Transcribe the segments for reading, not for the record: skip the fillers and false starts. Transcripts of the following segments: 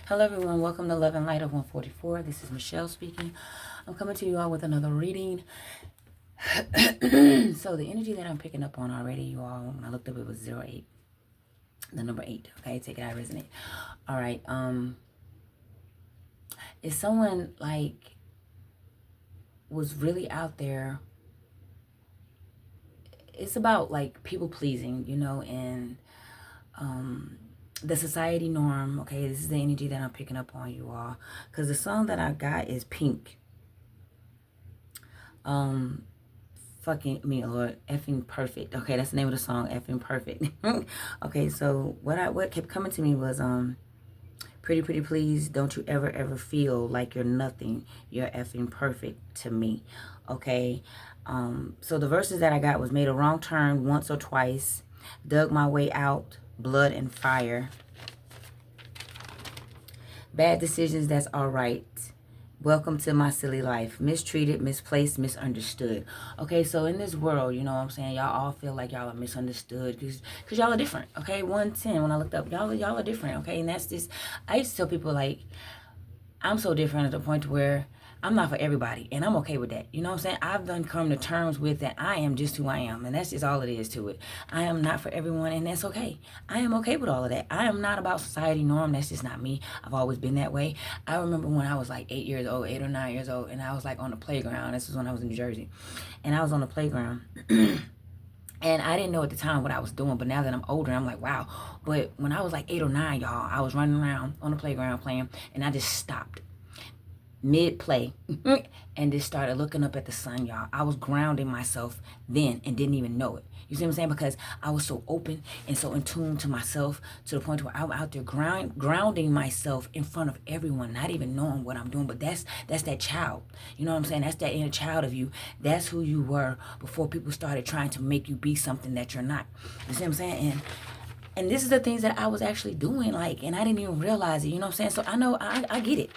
Hello everyone, welcome to Love and Light of 144. This is Michelle speaking. I'm coming to you all with another reading. So the energy that I'm picking up on already, you all, when I looked up it was 08. The number 8. Okay, take it out, resonate. Alright, if someone like was really out there, it's about like people pleasing, and the society norm. Okay, this is the energy that I'm picking up on, you all, because the song that I got is Pink. Fucking me, Lord, effing perfect. Okay, that's the name of the song, effing perfect. Okay, so what kept coming to me was pretty please, don't you ever feel like you're nothing. You're effing perfect to me. Okay, so the verses that I got was made a wrong turn once or twice, dug my way out, blood and fire, bad decisions, that's all right. Welcome to my silly life. Mistreated, misplaced, misunderstood. Okay, so in this world, you know what I'm saying, y'all all feel like y'all are misunderstood because y'all are different. Okay, 110, when I looked up, y'all are different. Okay, and that's just, I used to tell people like, I'm so different at the point where I'm not for everybody, and I'm okay with that. You know what I'm saying? I've done come to terms with that I am just who I am, and that's just all it is to it. I am not for everyone, and that's okay. I am okay with all of that. I am not about society norm. That's just not me. I've always been that way. I remember when I was like 8 years old, 8 or 9 years old, and I was like on the playground. This was when I was in New Jersey, and I was on the playground. And I didn't know at the time what I was doing, but now that I'm older, I'm like, wow. But when I was like 8 or 9, y'all, I was running around on the playground playing, and I just stopped mid-play and just started looking up at the sun, y'all. I was grounding myself then and didn't even know it. You see what I'm saying? Because I was so open and so in tune to myself to the point where I'm out there grounding myself in front of everyone, not even knowing what I'm doing. But that's that child. You know what I'm saying? That's that inner child of you. That's who you were before people started trying to make you be something that you're not. You see what I'm saying? And this is the things that I was actually doing, like, and I didn't even realize it. You know what I'm saying? So I know I get it.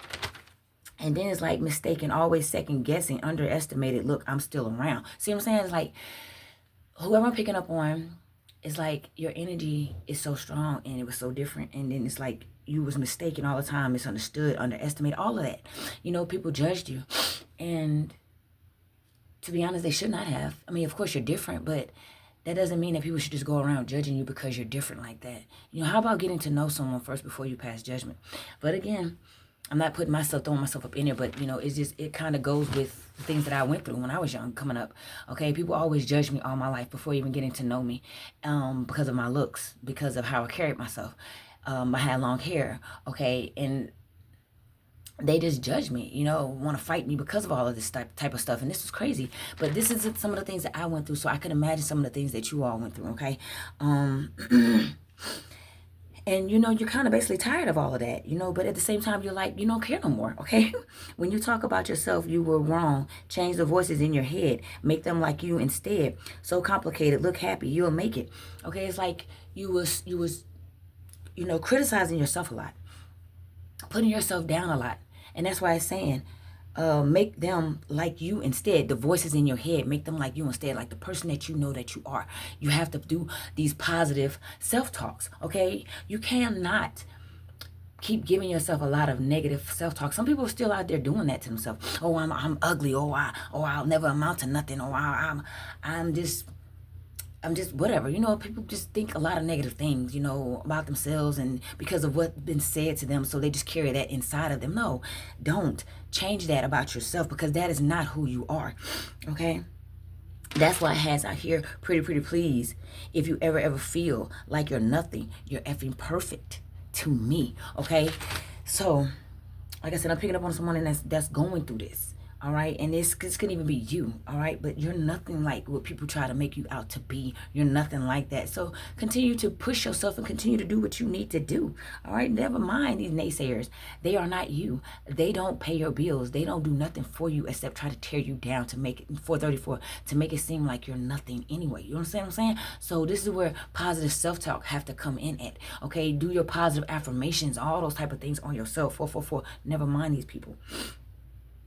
And then it's like mistaken, always second guessing, underestimated. Look, I'm still around. See what I'm saying? It's like whoever I'm picking up on, it's like your energy is so strong and it was so different. And then it's like you was mistaken all the time, misunderstood, underestimated, all of that. You know, people judged you. And to be honest, they should not have. I mean, of course you're different, but that doesn't mean that people should just go around judging you because you're different like that. You know, how about getting to know someone first before you pass judgment? But again, I'm not throwing myself up in there, but, it kind of goes with the things that I went through when I was young, coming up. Okay, people always judged me all my life before even getting to know me, because of my looks, because of how I carried myself. I had long hair, okay, and they just judge me, want to fight me because of all of this type of stuff. And this is crazy, but this is some of the things that I went through, so I can imagine some of the things that you all went through, okay? And, you're kind of basically tired of all of that, but at the same time, you're like, you don't care no more, okay? When you talk about yourself, you were wrong. Change the voices in your head. Make them like you instead. So complicated. Look happy. You'll make it. Okay, it's like you was criticizing yourself a lot. Putting yourself down a lot. And that's why it's saying, make them like you instead. The voices in your head, make them like you instead, like the person that you know that you are. You have to do these positive self-talks, okay? You cannot keep giving yourself a lot of negative self-talk. Some people are still out there doing that to themselves. Oh, I'm ugly. I'll never amount to nothing. I'm just whatever. People just think a lot of negative things, about themselves and because of what's been said to them. So they just carry that inside of them. No, don't change that about yourself, because that is not who you are. Okay. That's why it has out here, pretty please. If you ever feel like you're nothing, you're effing perfect to me. Okay. So, like I said, I'm picking up on someone that's going through this. All right, and this could even be you. All right, but you're nothing like what people try to make you out to be. You're nothing like that. So continue to push yourself and continue to do what you need to do. All right, never mind these naysayers. They are not you. They don't pay your bills. They don't do nothing for you except try to tear you down to make it 434 to make it seem like you're nothing anyway. You understand what I'm saying? So this is where positive self-talk have to come in at. Okay, do your positive affirmations, all those type of things on yourself. 444. Never mind these people.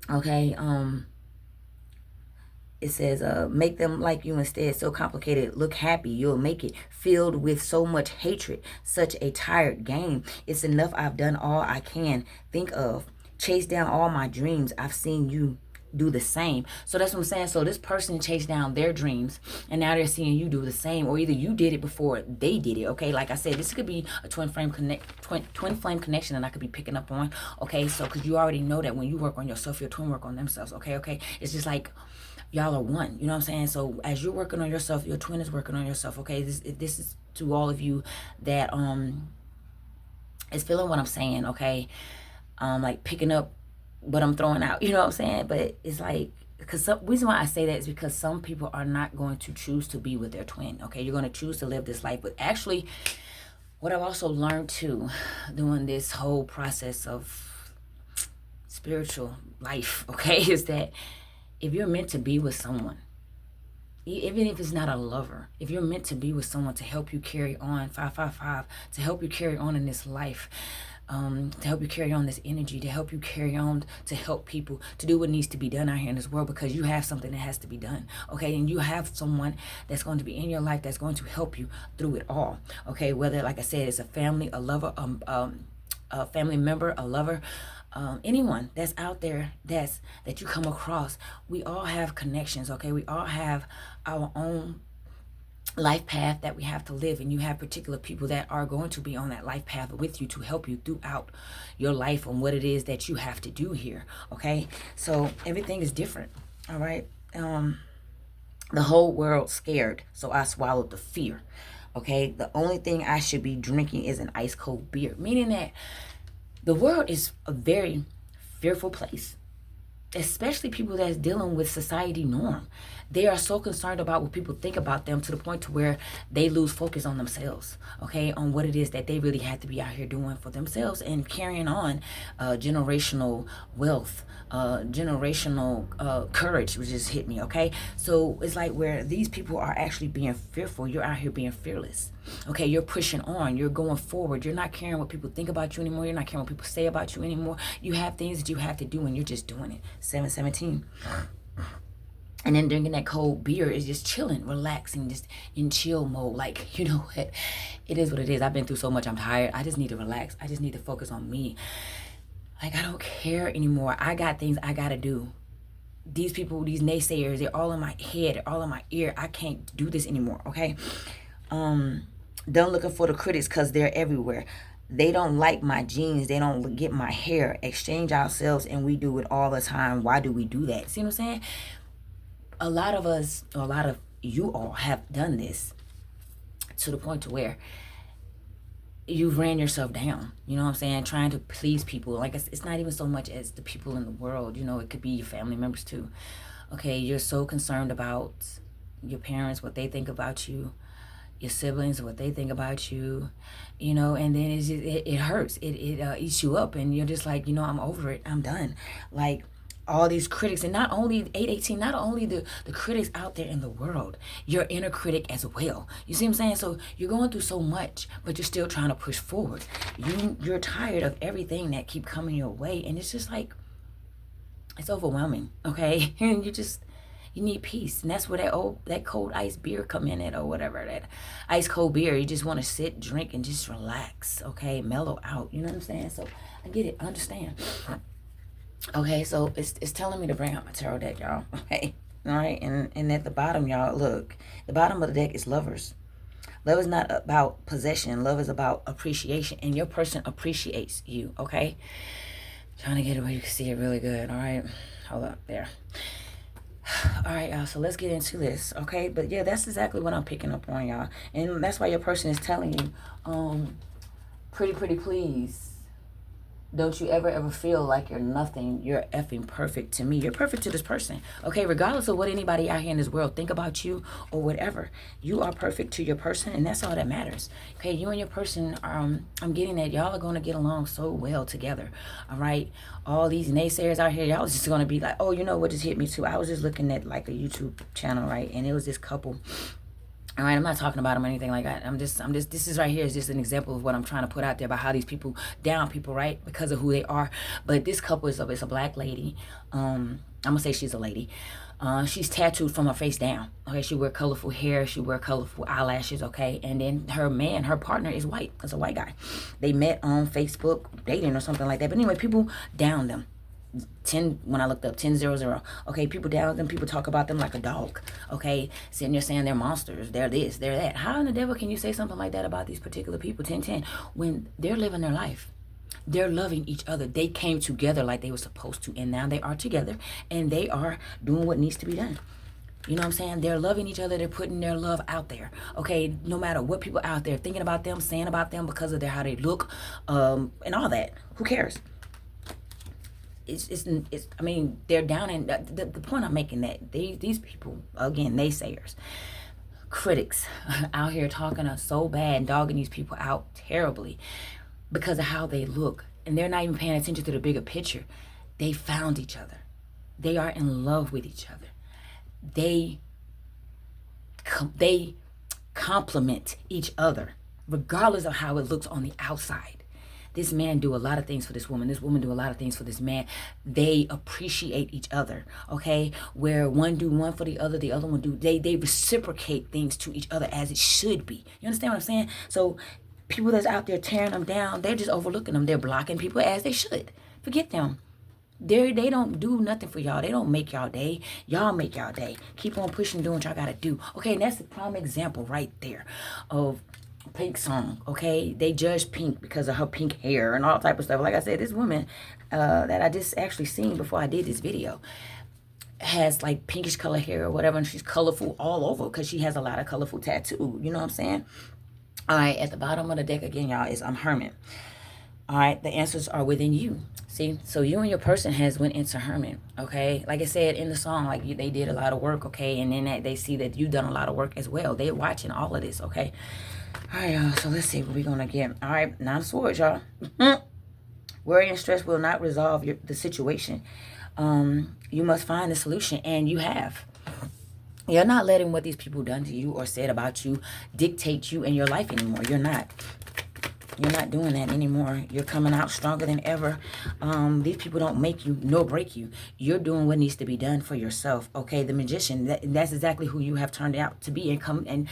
Okay, it says, make them like you instead. So complicated, look happy. You'll make it. Filled with so much hatred. Such a tired game. It's enough. I've done all I can think of. Chase down all my dreams. I've seen you do the same. So that's what I'm saying. So this person chased down their dreams, and now they're seeing you do the same, or either you did it before they did it. Okay, like I said, this could be a twin flame connection, and I could be picking up on. Okay, so because you already know that when you work on yourself, your twin work on themselves. Okay, it's just like y'all are one. You know what I'm saying? So as you're working on yourself, your twin is working on yourself. Okay, this is to all of you that is feeling what I'm saying. Okay, like picking up what I'm throwing out, you know what I'm saying? But it's like, because some reason why I say that is because some people are not going to choose to be with their twin. Okay, you're going to choose to live this life. But actually, what I've also learned too, doing this whole process of spiritual life, okay, is that if you're meant to be with someone, even if it's not a lover, if you're meant to be with someone to help you carry on, 555, to help you carry on in this life, to help you carry on this energy, to help you carry on, to help people, to do what needs to be done out here in this world, because you have something that has to be done, okay? And you have someone that's going to be in your life that's going to help you through it all, okay? Whether, like I said, it's a family, a lover, a family member, a lover, anyone that's out there that you come across. We all have connections, okay? We all have our own life path that we have to live, and you have particular people that are going to be on that life path with you to help you throughout your life on what it is that you have to do here, okay? So everything is different, all right? The whole world's scared, so I swallowed the fear, okay? The only thing I should be drinking is an ice cold beer, meaning that the world is a very fearful place, especially people that's dealing with society norm. They are so concerned about what people think about them to the point to where they lose focus on themselves, okay, on what it is that they really have to be out here doing for themselves and carrying on generational wealth, generational courage, which just hit me, okay? So it's like where these people are actually being fearful, you're out here being fearless, okay? You're pushing on, you're going forward, you're not caring what people think about you anymore, you're not caring what people say about you anymore. You have things that you have to do and you're just doing it. 717. And then drinking that cold beer is just chilling, relaxing, just in chill mode. Like, you know what? It is what it is. I've been through so much. I'm tired. I just need to relax. I just need to focus on me. Like, I don't care anymore. I got things I got to do. These people, these naysayers, they're all in my head. They're all in my ear. I can't do this anymore, okay? Done looking for the critics because they're everywhere. They don't like my jeans. They don't get my hair. Exchange ourselves, and we do it all the time. Why do we do that? See what I'm saying? A lot of us, or a lot of you all have done this to the point to where you've ran yourself down, you know what I'm saying, trying to please people. Like, it's not even so much as the people in the world, you know, it could be your family members too, okay? You're so concerned about your parents, what they think about you, your siblings, what they think about you, you know, and then it's just, it hurts, it eats you up, and you're just like, you know, I'm over it, I'm done. Like, all these critics, and not only 818, not only the critics out there in the world, your inner critic as well. You see what I'm saying? So you're going through so much, but you're still trying to push forward. You're tired of everything that keep coming your way, and it's just like, it's overwhelming, okay? And you need peace, and that's where that cold ice beer come in at, or whatever, that ice cold beer. You just want to sit, drink, and just relax, okay? Mellow out, you know what I'm saying? So I get it, I understand. Okay, so it's telling me to bring out my tarot deck, y'all. Okay, all right, and at the bottom, y'all, look, the bottom of the deck is lovers. Love is not about possession. Love is about appreciation, and your person appreciates you. Okay, trying to get it where you can see it really good. All right, hold up there. All right, y'all, so let's get into this, okay? But yeah, that's exactly what I'm picking up on, y'all, and that's why your person is telling you, pretty please, don't you ever feel like you're nothing. You're effing perfect to me. You're perfect to this person. Okay, regardless of what anybody out here in this world think about you or whatever, you are perfect to your person, and that's all that matters. Okay, you and your person, I'm getting that y'all are going to get along so well together. All right, all these naysayers out here, y'all just going to be like, oh, you know what just hit me too? I was just looking at like a YouTube channel, right, and it was this couple. All right, I'm not talking about them or anything like that. I'm just, this is right here is just an example of what I'm trying to put out there about how these people down people, right? Because of who they are. But this couple is a black lady. I'm gonna say she's a lady. She's tattooed from her face down. Okay, she wear colorful hair, she wear colorful eyelashes. Okay, and then her partner is white. It's a white guy. They met on Facebook dating or something like that. But anyway, people down them. 10 when I looked up 10-0-0. Okay, people down them, people talk about them like a dog. Okay, sitting there saying they're monsters, they're this, they're that. How in the devil can you say something like that about these particular people, 10-10, when they're living their life? They're loving each other. They came together like they were supposed to, and now they are together and they are doing what needs to be done. You know what I'm saying? They're loving each other. They're putting their love out there. Okay, no matter what people out there thinking about them, saying about them because of their how they look, and all that. Who cares? It's I mean, they're down in the point I'm making, that these people, again, naysayers, critics out here talking us so bad, dogging these people out terribly because of how they look, and they're not even paying attention to the bigger picture. They found each other. They are in love with each other. They complement each other regardless of how it looks on the outside. This man do a lot of things for this woman. This woman do a lot of things for this man. They appreciate each other, okay? Where one do one for the other one do, they reciprocate things to each other as it should be. You understand what I'm saying? So people that's out there tearing them down, they're just overlooking them. They're blocking people as they should. Forget them. They don't do nothing for y'all. They don't make y'all day. Y'all make y'all day. Keep on pushing, doing what y'all gotta do. Okay, and that's a prime example right there of Pink song. Okay, they judge Pink because of her pink hair and all type of stuff. Like I said, this woman that I just actually seen before I did this video has like pinkish color hair or whatever, and she's colorful all over because she has a lot of colorful tattoo. You know what I'm saying? All right, at the bottom of the deck again, y'all, is I'm Hermit. All right, the answers are within you. See, so you and your person has went into Hermit. Okay, like I said in the song, like they did a lot of work. Okay, and then they see that you've done a lot of work as well. They're watching all of this. Okay. All right, y'all, so let's see what we're going to get. All right, 9 of Swords, y'all. Worry and stress will not resolve the situation. You must find a solution, and you have. You're not letting what these people done to you or said about you dictate you and your life anymore. You're not. You're not doing that anymore. You're coming out stronger than ever. These people don't make you nor break you. You're doing what needs to be done for yourself. Okay, the Magician, that's exactly who you have turned out to be, and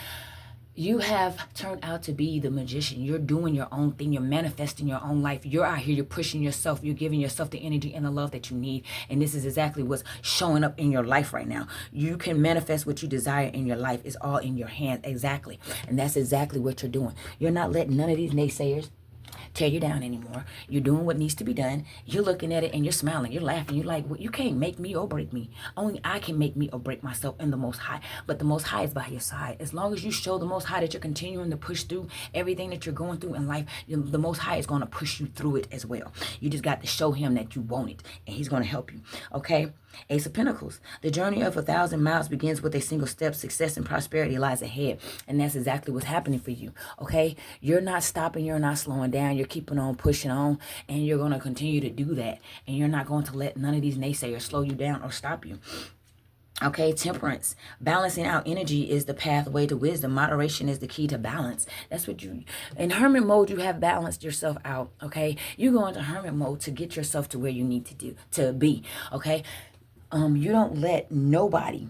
you have turned out to be the Magician. You're doing your own thing. You're manifesting your own life. You're out here. You're pushing yourself. You're giving yourself the energy and the love that you need. And this is exactly what's showing up in your life right now. You can manifest what you desire in your life. It's all in your hands. Exactly. And that's exactly what you're doing. You're not letting none of these naysayers tear you down anymore. You're doing what needs to be done. You're looking at it and you're smiling. You're laughing. You're like, well, you can't make me or break me. Only I can make me or break myself in the Most High. But the Most High is by your side. As long as you show the Most High that you're continuing to push through everything that you're going through in life, the Most High is going to push you through it as well. You just got to show him that you want it, and he's going to help you. Okay? Ace of Pentacles. The journey of 1,000 miles begins with a single step. Success and prosperity lies ahead. And that's exactly what's happening for you. Okay? You're not stopping. You're not slowing down. You're keeping on pushing on. And you're going to continue to do that. And you're not going to let none of these naysayers slow you down or stop you. Okay, Temperance. Balancing out energy is the pathway to wisdom. Moderation is the key to balance. That's what you, in hermit mode, you have balanced yourself out. Okay, you go into hermit mode to get yourself to where you need to be. Okay, you don't let nobody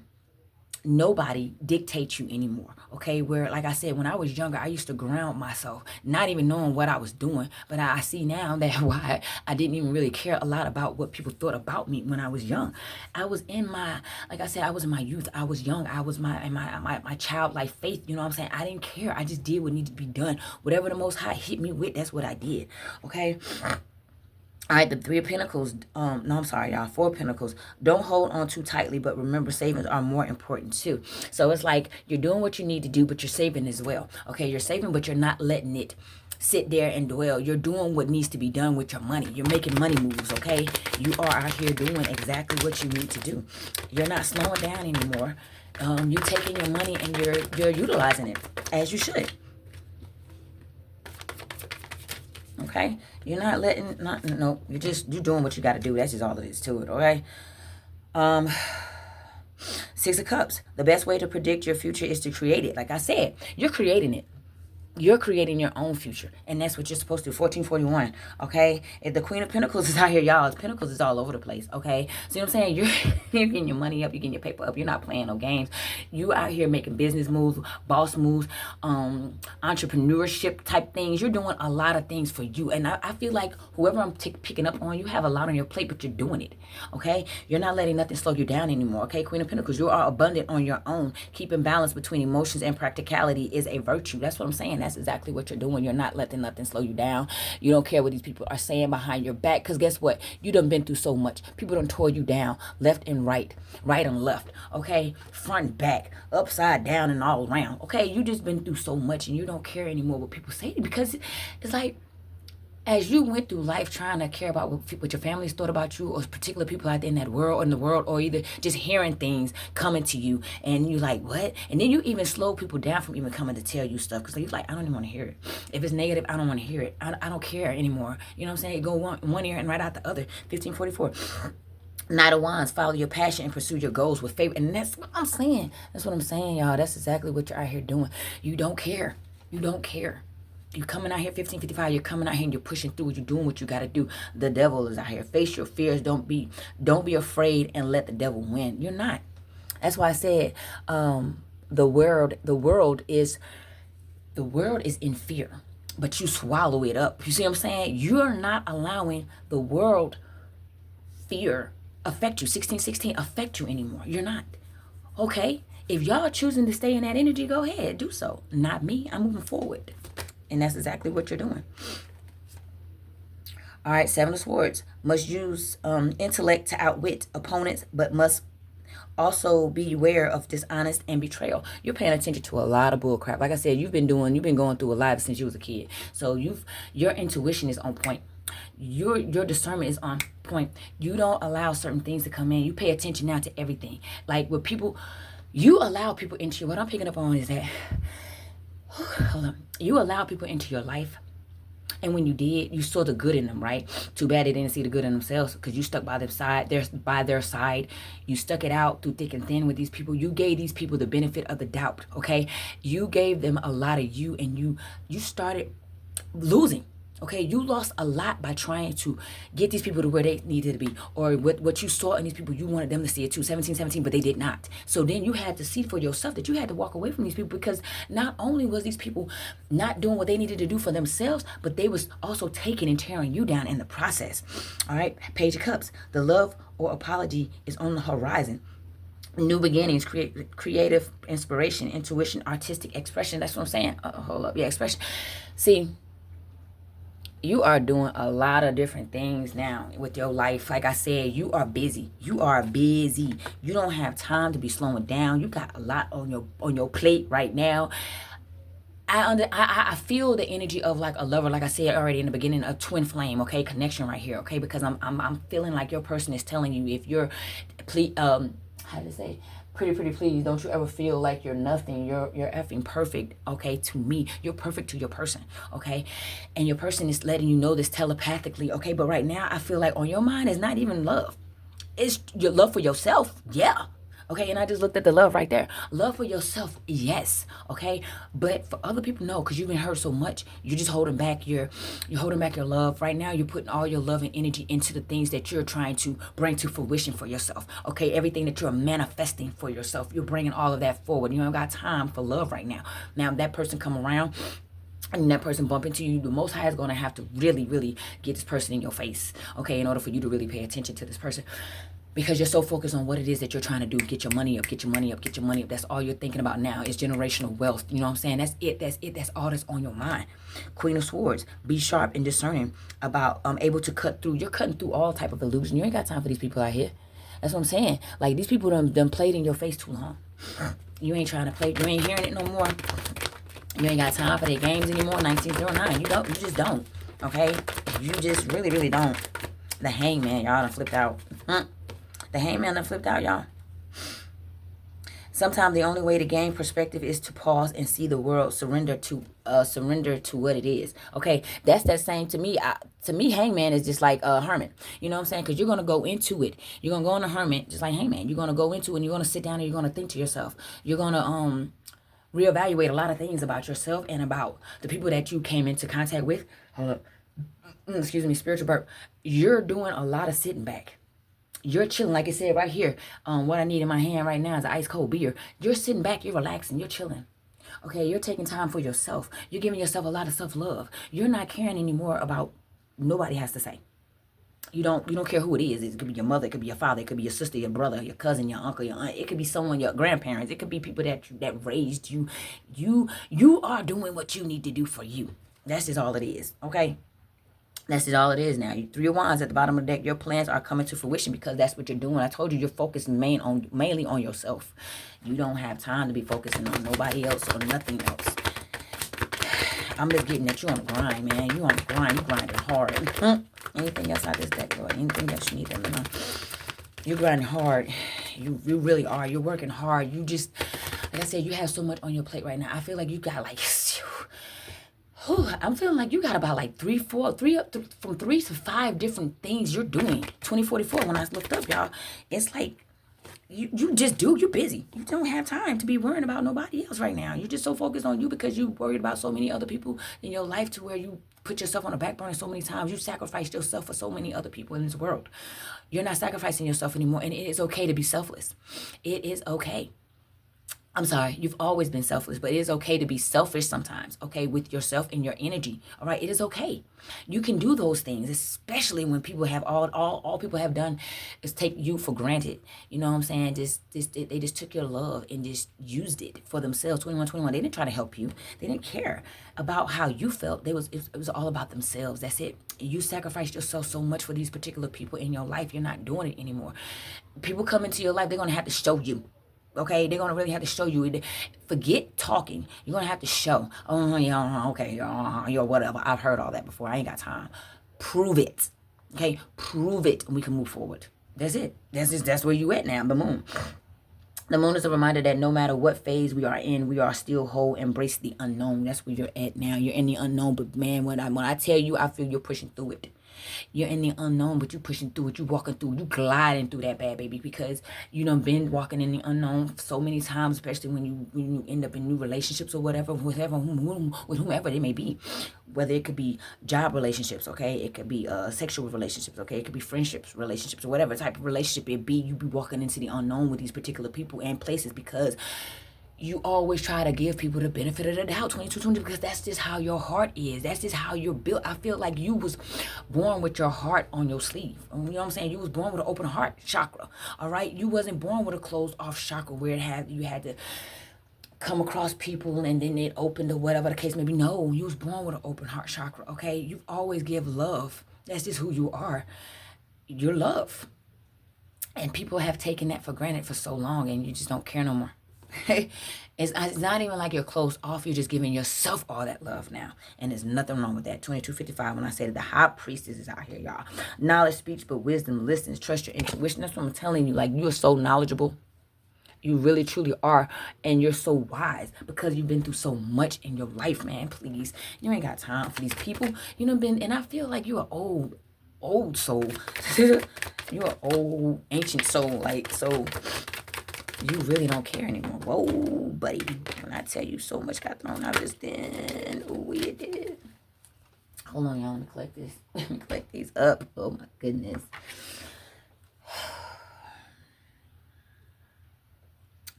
dictate you anymore. Okay, where, like I said, when I was younger, I used to ground myself, not even knowing what I was doing. But I see now that why I didn't even really care a lot about what people thought about me when I was young. I was in my, like I said, I was in my youth. I was young. I was my childlike faith. You know what I'm saying? I didn't care. I just did what needed to be done. Whatever the Most High hit me with, that's what I did. Okay. All right, the 3 of Pentacles, no, I'm sorry, y'all, 4 of Pentacles. Don't hold on too tightly, but remember, savings are more important too. So it's like you're doing what you need to do, but you're saving as well. Okay, you're saving, but you're not letting it sit there and dwell. You're doing what needs to be done with your money. You're making money moves, okay? You are out here doing exactly what you need to do. You're not slowing down anymore. You're taking your money and you're utilizing it as you should. Okay, you're not letting, no, you're doing what you got to do. That's just all it is to it. Okay. 6 of Cups. The best way to predict your future is to create it. Like I said, you're creating it. You're creating your own future, and that's what you're supposed to do. 1441, okay? If the Queen of Pentacles is out here, y'all, Pentacles is all over the place, okay? See what I'm saying? You're getting your money up, you're getting your paper up. You're not playing no games. You out here making business moves, boss moves, entrepreneurship type things. You're doing a lot of things for you, and I feel like whoever I'm picking up on, you have a lot on your plate, but you're doing it, okay? You're not letting nothing slow you down anymore, okay? Queen of Pentacles, you are abundant on your own. Keeping balance between emotions and practicality is a virtue. That's what I'm saying. That's exactly what you're doing. You're not letting nothing slow you down. You don't care what these people are saying behind your back, because guess what? You done been through so much. People done tore you down left and right and left, okay? Front, back, upside down, and all around, okay? You just been through so much, and you don't care anymore what people say, because it's like, as you went through life trying to care about what your families thought about you, or particular people out there in that world, in the world, or either just hearing things coming to you, and you like, what? And then you even slow people down from even coming to tell you stuff, because you're like, I don't even want to hear it. If it's negative, I don't want to hear it. I don't care anymore. You know what I'm saying? It go one ear and right out the other. 1544. Knight of Wands, follow your passion and pursue your goals with faith. And that's what I'm saying. That's what I'm saying, y'all. That's exactly what you're out here doing. You don't care. You don't care. You're coming out here, 1555, you're coming out here and you're pushing through. You're doing what you got to do. The devil is out here. Face your fears. Don't be afraid and let the devil win. You're not. That's why I said the world is in fear, but you swallow it up. You see what I'm saying? You're not allowing the world fear affect you. 1616 affect you anymore. You're not. Okay? If y'all choosing to stay in that energy, go ahead. Do so. Not me. I'm moving forward. And that's exactly what you're doing. All right, Seven of Swords. Must use intellect to outwit opponents, but must also be aware of dishonest and betrayal. You're paying attention to a lot of bull crap. Like I said, you've been going through a lot since you was a kid. So your intuition is on point. Your discernment is on point. You don't allow certain things to come in. You pay attention now to everything. Like with people, you allow people into what I'm picking up on is that hold on. You allow people into your life, and when you did, you saw the good in them, right? Too bad they didn't see the good in themselves, because you stuck by their side. You stuck it out through thick and thin with these people. You gave these people the benefit of the doubt, okay? You gave them a lot of you, and you started losing. Okay, you lost a lot by trying to get these people to where they needed to be, or what you saw in these people, you wanted them to see it too, 1717, but they did not. So then you had to see for yourself that you had to walk away from these people, because not only was these people not doing what they needed to do for themselves, but they was also taking and tearing you down in the process. All right, Page of Cups. The love or apology is on the horizon. New beginnings, creative inspiration, intuition, artistic expression. That's what I'm saying. Hold up. Yeah, expression. See, you are doing a lot of different things now with your life. Like I said, you are busy. You are busy. You don't have time to be slowing down. You got a lot on your plate right now. I feel the energy of like a lover, like I said already in the beginning, a twin flame, okay, connection right here, okay, because I'm feeling like your person is telling you, if you're, please, how to say, pretty please, don't you ever feel like you're nothing. You're effing perfect, okay, to me. You're perfect to your person, okay? And your person is letting you know this telepathically, okay? But right now, I feel like on your mind is not even love. It's your love for yourself, yeah. Okay, and I just looked at the love right there. Love for yourself, yes, okay? But for other people, no, because you've been hurt so much. You're just holding back you're holding back your love. Right now, you're putting all your love and energy into the things that you're trying to bring to fruition for yourself, okay? Everything that you're manifesting for yourself, you're bringing all of that forward. You don't got time for love right now. Now, that person come around, and that person bump into you, the Most High is going to have to really, really get this person in your face, okay, in order for you to really pay attention to this person. Because you're so focused on what it is that you're trying to do. Get your money up, get your money up, get your money up. That's all you're thinking about now is generational wealth. You know what I'm saying? That's it. That's all that's on your mind. Queen of Swords. Be sharp and discerning about able to cut through. You're cutting through all type of illusion. You ain't got time for these people out here. That's what I'm saying. Like, these people done played in your face too long. You ain't trying to play. You ain't hearing it no more. You ain't got time for their games anymore. 1909. You just don't. Okay? You just really, really don't. The Hangman, y'all done flipped out. The Hangman done flipped out, y'all. Sometimes the only way to gain perspective is to pause and see the world, surrender to what it is. Okay, that's that same to me. To me, Hangman is just like a hermit. You know what I'm saying? Because you're gonna go into it. You're gonna go on a hermit, just like Hangman. You're gonna go into it, and you're gonna sit down and you're gonna think to yourself. You're gonna reevaluate a lot of things about yourself and about the people that you came into contact with. Hold up. Excuse me, spiritual burp. You're doing a lot of sitting back. You're chilling, like I said right here. What I need in my hand right now is an ice cold beer. You're sitting back, you're relaxing, you're chilling. Okay, you're taking time for yourself. You're giving yourself a lot of self-love. You're not caring anymore about nobody has to say. You don't care who it is. It could be your mother, it could be your father, it could be your sister, your brother, your cousin, your uncle, your aunt. It could be someone, your grandparents. It could be people that raised you. You are doing what you need to do for you. That's just all it is. Okay. That's just all it is now. Three of Wands at the bottom of the deck. Your plans are coming to fruition because that's what you're doing. I told you you're focused mainly on yourself. You don't have time to be focusing on nobody else or nothing else. I'm just getting that you on the grind, man. You on the grind. You grinding hard. Anything else out this deck, Lord? Anything else you need to know? You're grinding hard. You really are. You're working hard. You just, like I said, you have so much on your plate right now. I feel like you got like... I'm feeling like you got about like from 3 to 5 different things you're doing. 2044, when I looked up, y'all, it's like you just do. You're busy. You don't have time to be worrying about nobody else right now. You're just so focused on you because you worried about so many other people in your life to where you put yourself on the back burner so many times. You sacrificed yourself for so many other people in this world. You're not sacrificing yourself anymore, and it is okay to be selfless. It is okay. I'm sorry, you've always been selfless, but it is okay to be selfish sometimes, okay, with yourself and your energy, all right? It is okay. You can do those things, especially when people have all people have done is take you for granted. You know what I'm saying? They just took your love and just used it for themselves. 2121, they didn't try to help you. They didn't care about how you felt. It was all about themselves. That's it. You sacrificed yourself so much for these particular people in your life. You're not doing it anymore. People come into your life, they're going to have to show you. Okay, they're going to really have to show you. Forget talking. You're going to have to show. Oh, yeah, okay, yeah, whatever. I've heard all that before. I ain't got time. Prove it. Okay, prove it, and we can move forward. That's it. That's where you at now, the moon. The moon is a reminder that no matter what phase we are in, we are still whole. Embrace the unknown. That's where you're at now. You're in the unknown, but man, when I tell you, I feel you're pushing through it. You're in the unknown, but you pushing through it. You walking through. You gliding through that bad baby because you done been walking in the unknown so many times, especially when you end up in new relationships or whatever, with whomever they may be. Whether it could be job relationships, okay, it could be sexual relationships, okay, it could be friendships, relationships, or whatever type of relationship it be. You be walking into the unknown with these particular people and places because you always try to give people the benefit of the doubt, 2220, because that's just how your heart is. That's just how you're built. I feel like you was born with your heart on your sleeve. You know what I'm saying? You was born with an open heart chakra, all right? You wasn't born with a closed off chakra where you had to come across people and then it opened or whatever the case may be. No, you was born with an open heart chakra, okay? You always give love. That's just who you are. You're love. And people have taken that for granted for so long and you just don't care no more. It's not even like you're closed off. You're just giving yourself all that love now. And there's nothing wrong with that. 2255, when I say that the high priestess is out here, y'all. Knowledge speaks, but wisdom listens. Trust your intuition. That's what I'm telling you. Like, you're so knowledgeable. You really, truly are. And you're so wise because you've been through so much in your life, man. Please. You ain't got time for these people. You know, and I feel like you're an old soul. You're an old, ancient soul. Like, so... you really don't care anymore. Whoa, buddy. When I tell you so much got thrown out of this den. Oh, it did. Hold on, y'all. Let me collect this. Let me collect these up. Oh, my goodness.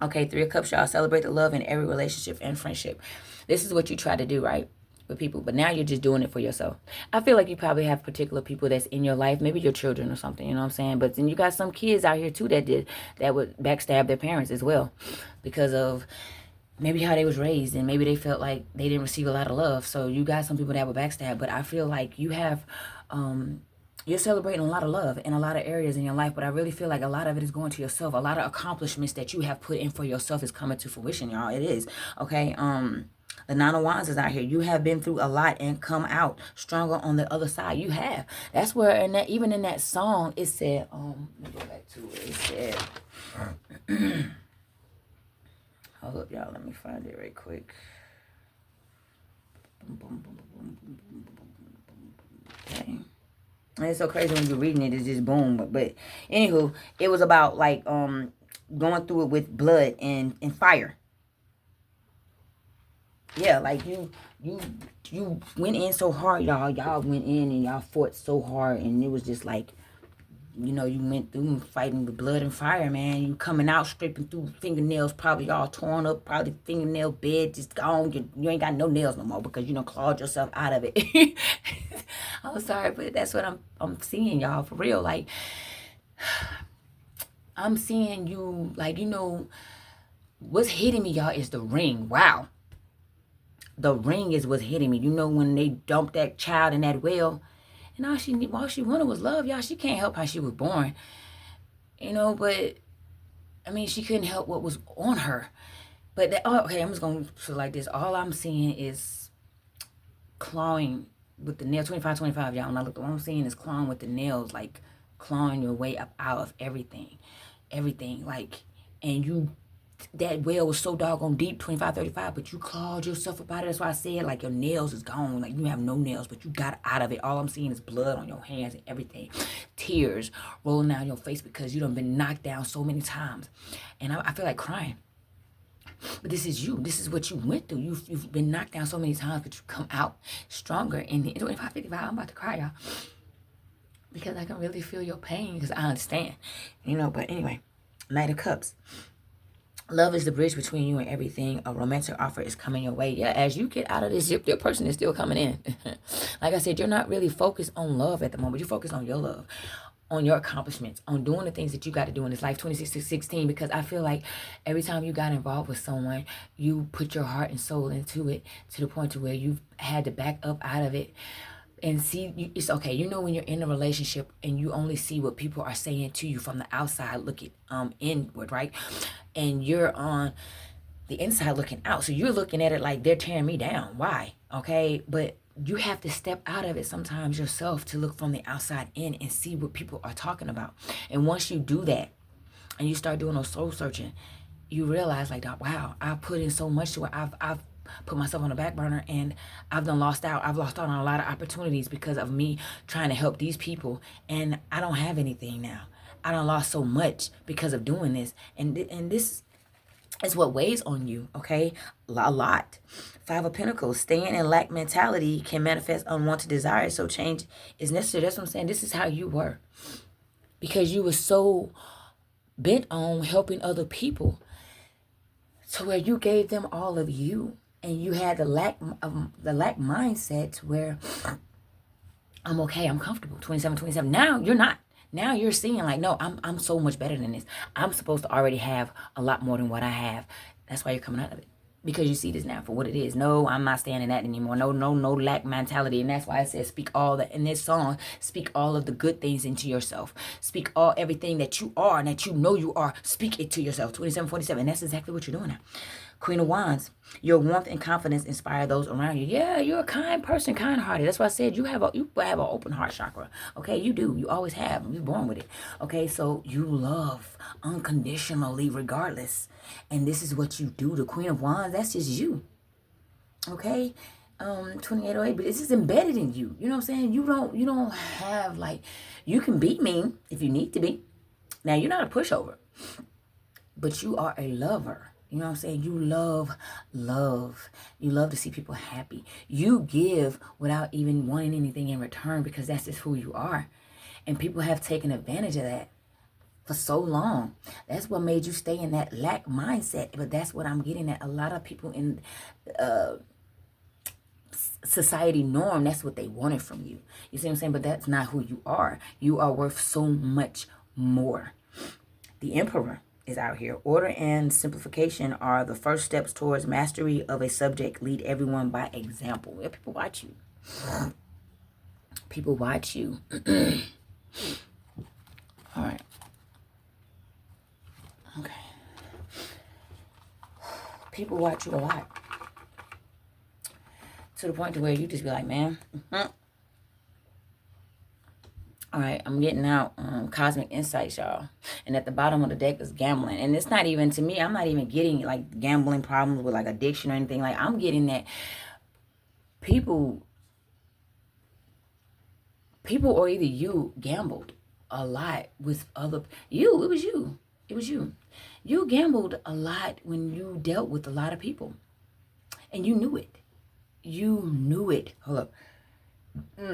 Okay, 3 of Cups, y'all. Celebrate the love in every relationship and friendship. This is what you try to do, right? With people, but now you're just doing it for yourself. I feel like you probably have particular people that's in your life, maybe your children or something, you know what I'm saying? But then you got some kids out here too that would backstab their parents as well because of maybe how they was raised and maybe they felt like they didn't receive a lot of love. So you got some people that would backstab, but I feel like you have you're celebrating a lot of love in a lot of areas in your life, but I really feel like a lot of it is going to yourself. A lot of accomplishments that you have put in for yourself is coming to fruition, y'all. It is. Okay. The 9 of Wands is out here. You have been through a lot and come out stronger on the other side. You have. That's where, even in that song, it said, let me go back to it. It said, hold up, y'all. Let me find it right quick. Okay. And it's so crazy when you're reading it. It's just boom. But anywho, it was about like going through it with blood and fire. Yeah, like you you went in so hard, y'all. Y'all went in and y'all fought so hard, and it was just like, you know, you went through fighting with blood and fire, man. You coming out scraping through fingernails, probably all torn up, probably fingernail bed just gone. You ain't got no nails no more because you done clawed yourself out of it. I'm sorry, but that's what I'm seeing, y'all, for real. Like, I'm seeing you, like, you know, what's hitting me, y'all, is the ring. Wow. The ring is what's hitting me. You know, when they dumped that child in that well, and all she wanted was love, y'all. She can't help how she was born, you know, but I mean, she couldn't help what was on her. But okay, I'm just gonna put it like this. All I'm seeing is clawing with the nail. 25, y'all. When I look, what I'm seeing is clawing with the nails, like clawing your way up out of everything. Like, and you, that well was so doggone deep, 25, but you clawed yourself up out of it. That's why I said, like, your nails is gone. Like, you have no nails, but you got out of it. All I'm seeing is blood on your hands and everything. Tears rolling down your face because you done been knocked down so many times. And I feel like crying. But this is you. This is what you went through. You've been knocked down so many times, but you come out stronger. And in 25, I'm about to cry, y'all. Because I can really feel your pain because I understand. You know, but anyway, Knight of Cups. Love is the bridge between you and everything. A romantic offer is coming your way. Yeah, as you get out of this, your person is still coming in. Like I said, you're not really focused on love at the moment. You're focused on your love, on your accomplishments, on doing the things that you got to do in this life, 26 to 16, because I feel like every time you got involved with someone, you put your heart and soul into it to the point to where you've had to back up out of it and see. It's okay. You know, when you're in a relationship and you only see what people are saying to you from the outside looking inward, right? And you're on the inside looking out. So you're looking at it like they're tearing me down. Why? Okay. But you have to step out of it sometimes yourself to look from the outside in and see what people are talking about. And once you do that and you start doing those soul searching, you realize, like, wow, I put in so much to it. I've put myself on the back burner and I've lost out. I've lost out on a lot of opportunities because of me trying to help these people, and I don't have anything now. I done lost so much because of doing this, and this is what weighs on you, okay? A lot. 5 of Pentacles. Staying in lack mentality can manifest unwanted desires, so change is necessary. That's what I'm saying. This is how you were, because you were so bent on helping other people to where you gave them all of you, and you had the lack mindset to where I'm okay, I'm comfortable. 27. Now you're not. Now you're seeing, like, no, I'm so much better than this. I'm supposed to already have a lot more than what I have. That's why you're coming out of it. Because you see this now for what it is. No, I'm not staying in that anymore. No lack mentality. And that's why I said speak all that in this song. Speak all of the good things into yourself. Speak everything that you are and that you know you are. Speak it to yourself. 27. And that's exactly what you're doing now. Queen of Wands. Your warmth and confidence inspire those around you. Yeah, you're a kind person, kind-hearted. That's why I said you have an open heart chakra. Okay, you do. You always have. You're born with it. Okay, so you love unconditionally, regardless. And this is what you do. The Queen of Wands, that's just you. Okay, 2808. But this is embedded in you. You know what I'm saying? You don't have, like, you can be mean if you need to be. Now, you're not a pushover, but you are a lover. You know what I'm saying? You love love. You love to see people happy. You give without even wanting anything in return, because that's just who you are. And people have taken advantage of that for so long. That's what made you stay in that lack mindset. But that's what I'm getting at. A lot of people in society norm, that's what they wanted from you. You see what I'm saying? But that's not who you are. You are worth so much more. The Emperor is out here. Order and simplification are the first steps towards mastery of a subject. Lead everyone by example. Yeah, people watch you. People watch you. All right. Okay. People watch you a lot. To the point to where you just be like, man. All right, I'm getting out cosmic insights, y'all. And at the bottom of the deck is gambling. And it's not even, to me, I'm not even getting, like, gambling problems with, like, addiction or anything. Like, I'm getting that people or either you gambled a lot with other, it was you. You gambled a lot when you dealt with a lot of people. And you knew it. You knew it. Hold up.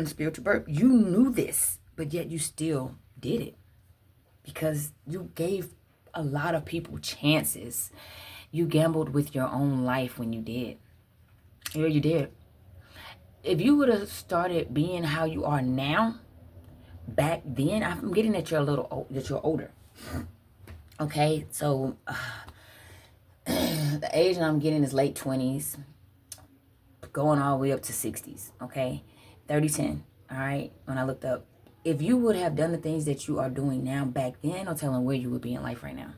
Spiritual burp. You knew this, but yet you still did it because you gave a lot of people chances. You gambled with your own life when you did. Yeah, you did. If you would have started being how you are now, back then, I'm getting that you're that you're older. Okay, so the age that I'm getting is late 20s, going all the way up to 60s. Okay, 30-10. All right, when I looked up, if you would have done the things that you are doing now back then, no telling where you would be in life right now.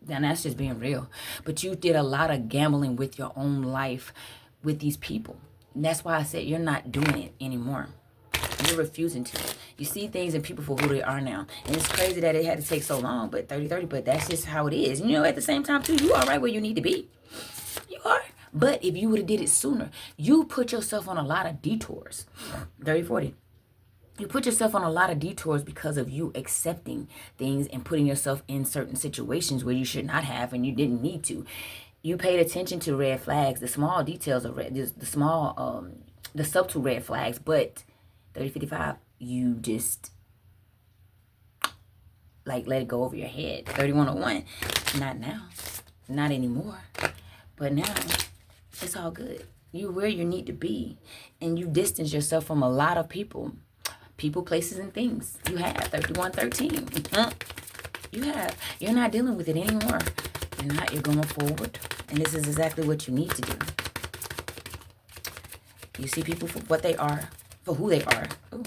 And that's just being real. But you did a lot of gambling with your own life with these people. And that's why I said you're not doing it anymore. You're refusing to. You see things in people for who they are now. And it's crazy that it had to take so long, but 30-30, but that's just how it is. And you know, at the same time, too, you are right where you need to be. You are. But if you would have did it sooner, you put yourself on a lot of detours. 30-40. You put yourself on a lot of detours because of you accepting things and putting yourself in certain situations where you should not have and you didn't need to. You paid attention to red flags, the small details of red, the subtle red flags, but 30-55, you just like let it go over your head. 3101, not now, not anymore, but now it's all good. You're where you need to be, and you distance yourself from a lot of people, places, and things. You have 3113. You have. You're not dealing with it anymore. You're not. You're going forward, and this is exactly what you need to do. You see people for what they are, for who they are. Ooh.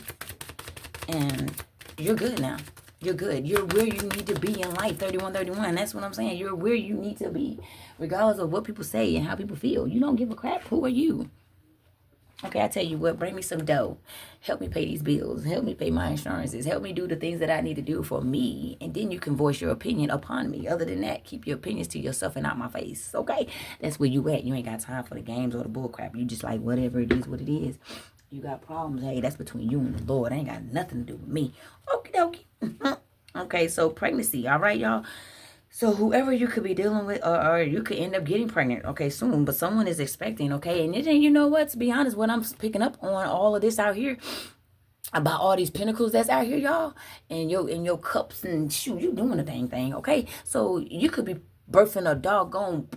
And you're good now. You're good. You're where you need to be in life. 3131. That's what I'm saying. You're where you need to be, regardless of what people say and how people feel. You don't give a crap. Who are you? Okay, I tell you what, bring me some dough. Help me pay these bills. Help me pay my insurances. Help me do the things that I need to do for me. And then you can voice your opinion upon me. Other than that, keep your opinions to yourself and not my face. Okay? That's where you at. You ain't got time for the games or the bull crap. You just like, whatever it is, what it is. You got problems. Hey, that's between you and the Lord. It ain't got nothing to do with me. Okie dokie. Okay, so pregnancy. All right, y'all. So whoever you could be dealing with, or you could end up getting pregnant, okay, soon. But someone is expecting, okay? And then, you know what? To be honest, what I'm picking up on all of this out here, about all these pinnacles that's out here, y'all, and your cups and shoot, you doing the dang thing, okay? So you could be birthing a doggone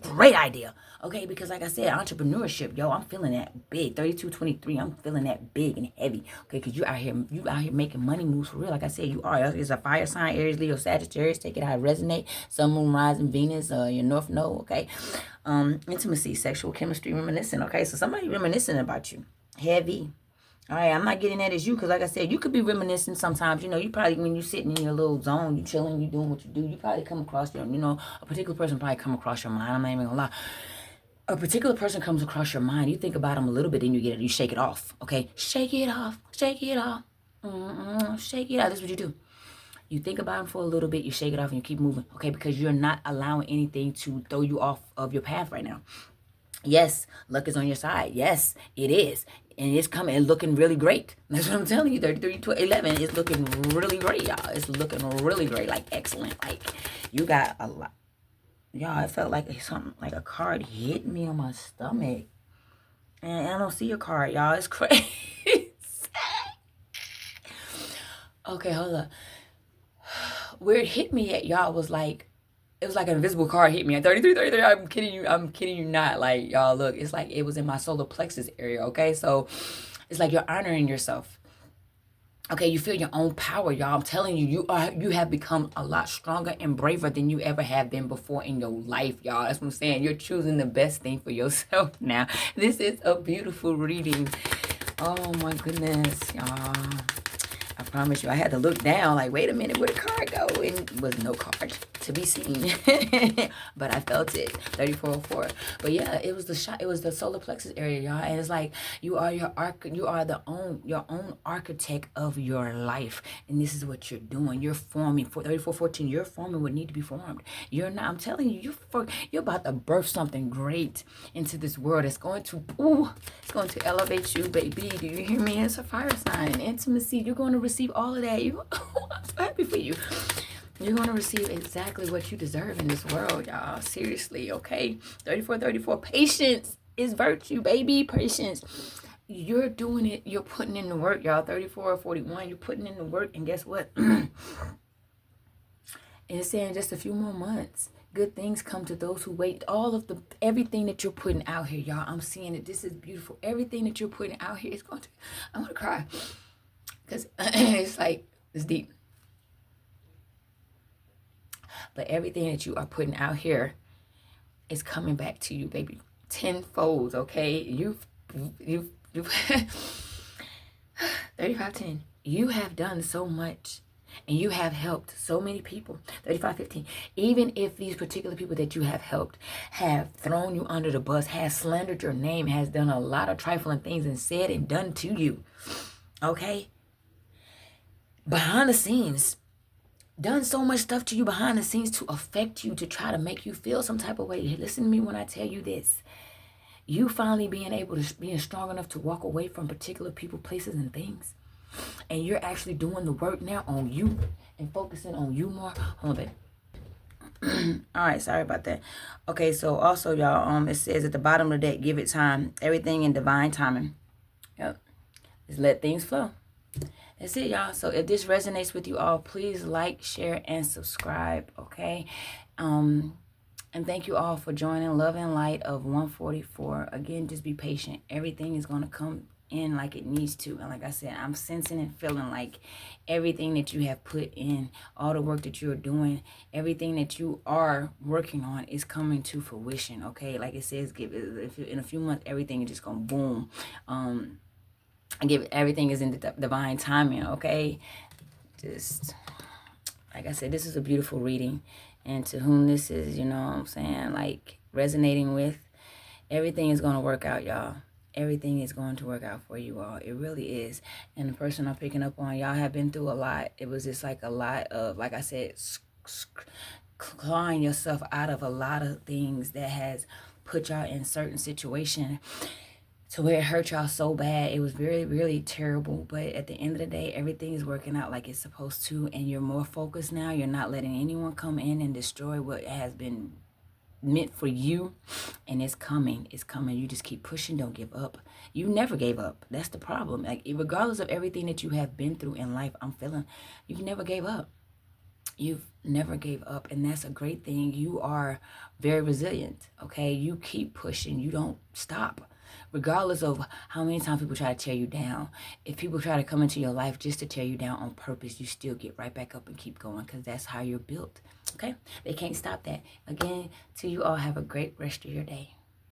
great idea, okay? Because like I said, entrepreneurship, yo, I'm feeling that big. 3223, I'm feeling that big and heavy, okay? Because you out here making money moves for real. Like I said, you are. It's a fire sign, Aries, Leo, Sagittarius. Take it how it resonate. Sun, Moon, Rising, Venus, your North Node, okay? Intimacy, sexual chemistry, reminiscing, okay? So somebody reminiscing about you, heavy. All right, I'm not getting that as you, because like I said, you could be reminiscing sometimes. You know, you probably, when you're sitting in your little zone, you chilling, you doing what you do, you probably come across your, a particular person probably come across your mind. I'm not even gonna lie. A particular person comes across your mind. You think about them a little bit, then you shake it off. Okay, shake it off, shake it off, shake it off. That's what you do. You think about them for a little bit, you shake it off, and you keep moving. Okay, because you're not allowing anything to throw you off of your path right now. Yes, luck is on your side. Yes, it is. And it's coming and looking really great. That's what I'm telling you. 33-11 is looking really great, y'all. It's looking really great, like excellent. Like you got a lot. Y'all, it felt like something, like a card hit me on my stomach. And I don't see a card, y'all. It's crazy. Okay, hold up. Where it hit me at, y'all, was like, it was like an invisible card hit me at 33. I'm kidding you not. Like, y'all, look, it's like it was in my solar plexus area, okay? So it's like you're honoring yourself. Okay, you feel your own power, y'all. I'm telling you, you have become a lot stronger and braver than you ever have been before in your life, y'all. That's what I'm saying. You're choosing the best thing for yourself now. This is a beautiful reading. Oh my goodness, y'all. I promise you, I had to look down, like, wait a minute, where'd the card go? And it was no card to be seen. But I felt it. 3404. But yeah, it was the shot, it was the solar plexus area, y'all. And it's like you are your own architect of your life. And this is what you're doing. You're forming for 3414, you're forming what need to be formed. You're not, I'm telling you, you're about to birth something great into this world. It's going to elevate you, baby. Do you hear me? It's a fire sign. Intimacy. You're going to receive all of that. I'm so happy for you. You're going to receive exactly what you deserve in this world, y'all. Seriously, okay? 3434. Patience. It's virtue, baby. Patience. You're doing it. You're putting in the work, y'all. 34 or 41. You're putting in the work. And guess what? And it's saying just a few more months. Good things come to those who wait. Everything that you're putting out here, y'all. I'm seeing it. This is beautiful. Everything that you're putting out here is going to, I'm going to cry. Because it's like, it's deep. But everything that you are putting out here is coming back to you, baby. Tenfold, okay? You've 3510. You have done so much. And you have helped so many people. 3515. Even if these particular people that you have helped have thrown you under the bus, has slandered your name, has done a lot of trifling things and said and done to you. Okay? Behind the scenes, done so much stuff to you behind the scenes to affect you, to try to make you feel some type of way. Listen to me when I tell you this. You finally being strong enough to walk away from particular people, places, and things. And you're actually doing the work now on you and focusing on you more. Hold on, babe. All right, sorry about that. Okay, so also, y'all, it says at the bottom of the deck, give it time. Everything in divine timing. Yep. Just let things flow. That's it, y'all. So if this resonates with you all, please like, share, and subscribe, okay? And thank you all for joining Love and Light of 144. Again, just be patient. Everything is going to come in like it needs to. And like I said, I'm sensing and feeling like everything that you have put in, all the work that you're doing, everything that you are working on is coming to fruition, okay? Like it says, in a few months, everything is just going to boom. Everything is in the divine timing, okay? Just like I said, this is a beautiful reading, and to whom this is, you know what I'm saying, like resonating with, everything is going to work out, y'all. Everything is going to work out for you all. It really is. And the person I'm picking up on, y'all have been through a lot. It was just like a lot of, like I said, clawing yourself out of a lot of things that has put y'all in certain situations to where it hurt y'all so bad. It was really, really terrible. But at the end of the day, everything is working out like it's supposed to. And you're more focused now. You're not letting anyone come in and destroy what has been meant for you. And it's coming. It's coming. You just keep pushing. Don't give up. You never gave up. That's the problem. Like, regardless of everything that you have been through in life, I'm feeling you've never gave up. You've never gave up, and that's a great thing. You are very resilient, okay? You keep pushing. You don't stop. Regardless of how many times people try to tear you down, if people try to come into your life just to tear you down on purpose, you still get right back up and keep going, because that's how you're built, okay? They can't stop that. Again, to you all, have a great rest of your day.